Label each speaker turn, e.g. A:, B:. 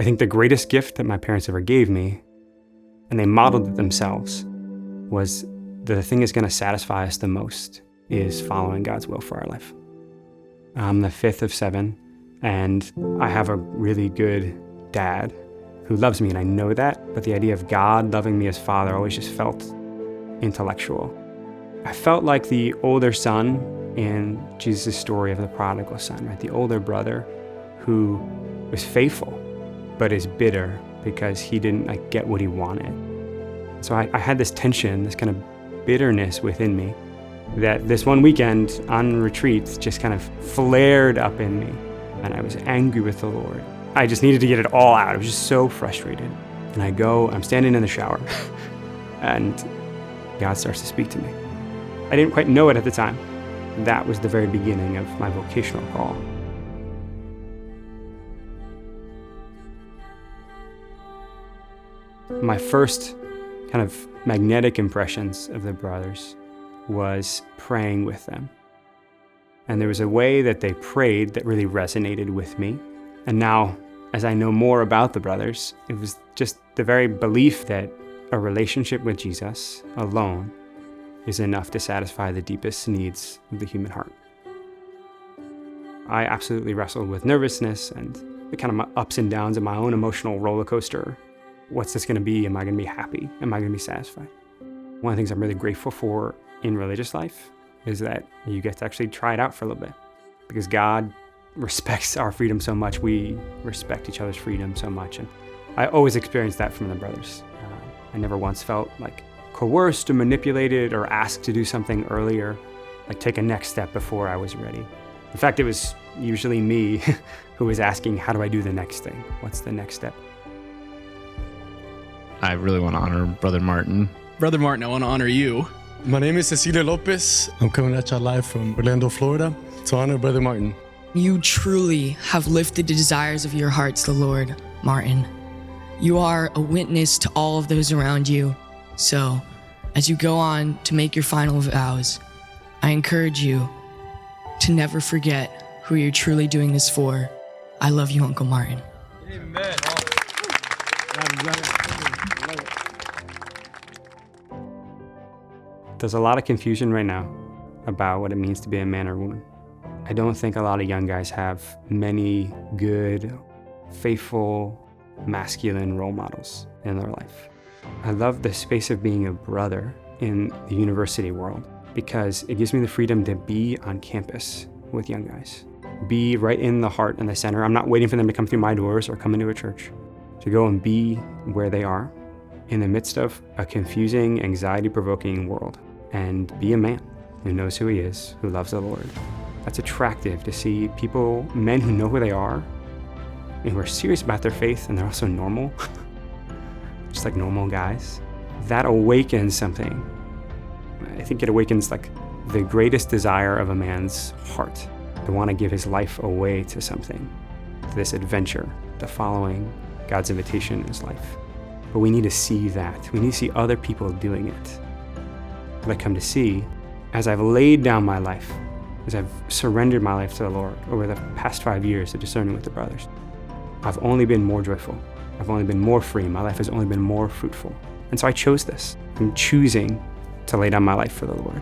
A: I think the greatest gift that my parents ever gave me, and they modeled it themselves, was the thing that's going to satisfy us the most is following God's will for our life. I'm the fifth of seven, and I have a really good dad who loves me, and I know that, but the idea of God loving me as Father always just felt intellectual. I felt like the older son in Jesus' story of the prodigal son, right? The older brother who was faithful, but is bitter because he didn't get what he wanted. So I had this tension, this kind of bitterness within me that this one weekend on retreat just kind of flared up in me, and I was angry with the Lord. I just needed to get it all out. I was just so frustrated. And I'm standing in the shower, and God starts to speak to me. I didn't quite know it at the time. That was the very beginning of my vocational call. My first kind of magnetic impressions of the brothers was praying with them. And there was a way that they prayed that really resonated with me. And now, as I know more about the brothers, it was just the very belief that a relationship with Jesus alone is enough to satisfy the deepest needs of the human heart. I absolutely wrestled with nervousness and the kind of ups and downs of my own emotional roller coaster. What's this going to be? Am I going to be happy? Am I going to be satisfied? One of the things I'm really grateful for in religious life is that you get to actually try it out for a little bit, because God respects our freedom so much. We respect each other's freedom so much. And I always experienced that from the brothers. I never once felt coerced or manipulated or asked to do something earlier, take a next step before I was ready. In fact, it was usually me who was asking, how do I do the next thing? What's the next step?
B: I really want to honor Brother Martin.
C: Brother Martin, I want to honor you.
D: My name is Cecilia Lopez. I'm coming at you live from Orlando, Florida, to honor Brother Martin.
E: You truly have lifted the desires of your heart to the Lord, Martin. You are a witness to all of those around you. So, as you go on to make your final vows, I encourage you to never forget who you're truly doing this for. I love you, Uncle Martin.
D: Amen.
A: There's a lot of confusion right now about what it means to be a man or woman. I don't think a lot of young guys have many good, faithful, masculine role models in their life. I love the space of being a brother in the university world because it gives me the freedom to be on campus with young guys, be right in the heart and the center. I'm not waiting for them to come through my doors or come into a church, to go and be where they are in the midst of a confusing, anxiety-provoking world, and be a man who knows who he is, who loves the Lord. That's attractive to see people, men who know who they are and who are serious about their faith, and they're also normal, just like normal guys. That awakens something. I think it awakens the greatest desire of a man's heart, to want to give his life away to something, to this adventure, to following God's invitation in his life. But we need to see that. We need to see other people doing it. What I come to see, as I've laid down my life, as I've surrendered my life to the Lord over the past 5 years of discerning with the brothers, I've only been more joyful. I've only been more free. My life has only been more fruitful. And so I chose this. I'm choosing to lay down my life for the Lord.